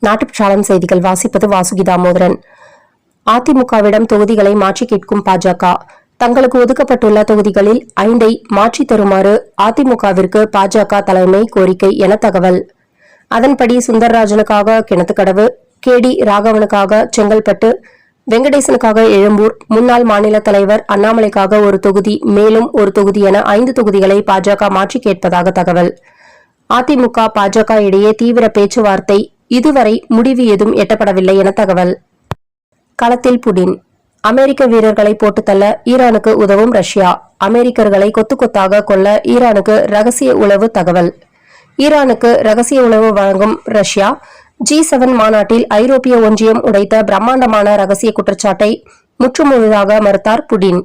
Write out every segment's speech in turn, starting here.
நாட்டுப்பற்றாளன் செய்திகள் வாசிப்பது வாசுகி தாமோதரன். அதிமுகவிடம் தொகுதிகளை மாற்றி கேட்கும் பாஜக. தங்களுக்கு ஒதுக்கப்பட்டுள்ள தொகுதிகளில் 5ஐ மாற்றித் தருமாறு அதிமுகவிற்கு பாஜக தலைமை கோரிக்கை என தகவல். அதன்படி சுந்தரராஜனுக்காக கிணத்துக்கடவு, KD ராகவனுக்காக செங்கல்பட்டு, வெங்கடேசனுக்காக எழும்பூர், முன்னாள் மாநில தலைவர் அண்ணாமலைக்காக ஒரு தொகுதி, மேலும் ஒரு தொகுதி என 5 தொகுதிகளை பாஜக மாற்றி கேட்பதாக தகவல். அதிமுக பாஜக இடையே தீவிர பேச்சுவார்த்தை, இதுவரை முடிவு ஏதும் எட்டப்படவில்லை என தகவல். களத்தில் புடின். அமெரிக்க வீரர்களை போட்டு தள்ள ஈரானுக்கு உதவும் ரஷ்யா. அமெரிக்கர்களை கொத்து கொத்தாக கொல்ல ஈரானுக்கு ரகசிய உளவு தகவல். ஈரானுக்கு ரகசிய உளவு வழங்கும் ரஷ்யா. G7 மாநாட்டில் ஐரோப்பிய ஒன்றியம் உடைத்த பிரம்மாண்டமான ரகசிய குற்றச்சாட்டை முற்றுமுழுதாக மறுத்தார் புடின்.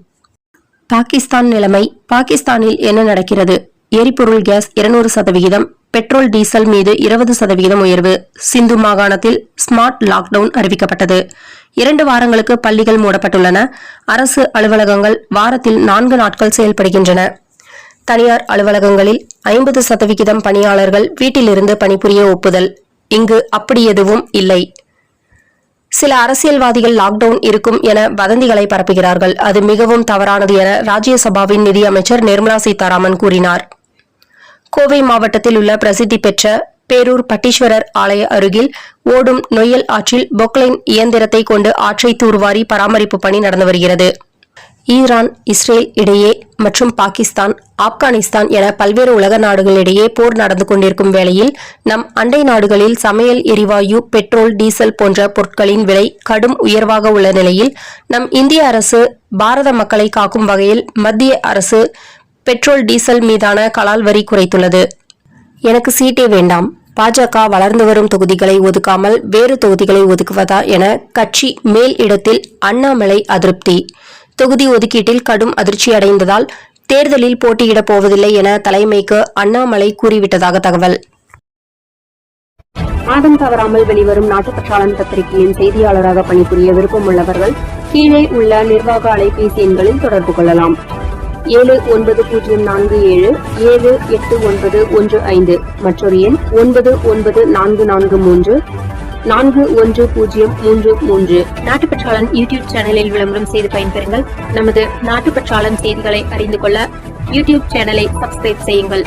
பாகிஸ்தான் நிலைமை. பாகிஸ்தானில் என்ன நடக்கிறது? எரிபொருள் கேஸ் 200%, பெட்ரோல் டீசல் மீது 20% உயர்வு. சிந்து மாகாணத்தில் ஸ்மார்ட் லாக்டவுன் அறிவிக்கப்பட்டது. 2 வாரங்களுக்கு பள்ளிகள் மூடப்பட்டுள்ளன. அரசு அலுவலகங்கள் வாரத்தில் 4 நாட்கள் செயல்படுகின்றன. தனியார் அலுவலகங்களில் 50% பணியாளர்கள் வீட்டிலிருந்து பணிபுரிய ஒப்புதல். இங்கு அப்படி எதுவும் இல்லை. சில அரசியல்வாதிகள் லாக்டவுன் இருக்கும் என வதந்திகளை பரப்புகிறார்கள். அது மிகவும் தவறானது என ராஜ்யசபாவின் நிதியமைச்சர் நிர்மலா சீதாராமன் கூறினார். கோவை மாவட்டத்தில் உள்ள பிரசித்தி பெற்ற பேரூர் பட்டீஸ்வரர் ஆலய அருகில் ஓடும் நொய்யல் ஆற்றில் பொக்லைன் இயந்திரத்தை கொண்டு ஆற்றை தூர்வாரி பராமரிப்பு பணி நடந்து வருகிறது. ஈரான், இஸ்ரேல் இடையே மற்றும் பாகிஸ்தான், ஆப்கானிஸ்தான் என பல்வேறு உலக நாடுகளிடையே போர் நடந்து கொண்டிருக்கும் வேளையில் நம் அண்டை நாடுகளில் சமையல் எரிவாயு, பெட்ரோல், டீசல் போன்ற பொருட்களின் விலை கடும் உயர்வாக உள்ள நிலையில் நம் இந்திய அரசு பாரத மக்களை காக்கும் வகையில் மத்திய அரசு பெட்ரோல், டீசல் மீதான கலால் வரி குறைத்துள்ளது. எனக்கு சீட்டே வேண்டாம். பாஜக வளர்ந்து வரும் தொகுதிகளை ஒதுக்காமல் வேறு தொகுதிகளை ஒதுக்குவதா என கட்சி மேல் இடத்தில் அண்ணாமலை அதிருப்தி. தொகுதி ஒதுக்கீட்டில் கடும் அதிர்ச்சி அடைந்ததால் தேர்தலில் போட்டியிடப் போவதில்லை என தலைமைக்கு அண்ணாமலை கூறிவிட்டதாக தகவல். மாதம் தவறாமல் வெளிவரும் நாட்டுப்பற்றாளன் பத்திரிகையின் செய்தியாளராக பணிபுரிய விருப்பம் உள்ளவர்கள் கீழே உள்ள நிர்வாக அலைபேசி எண்களில் தொடர்பு கொள்ளலாம். 7947789115 மற்றொரு எண் 9944341033. நாட்டுப்பற்றாளன் யூடியூப் சேனலில் விளம்பரம் செய்து பயன்பெறுங்கள். நமது நாட்டுப்பற்றாளன் செய்திகளை அறிந்து கொள்ள யூடியூப் சேனலை சப்ஸ்கிரைப் செய்யுங்கள்.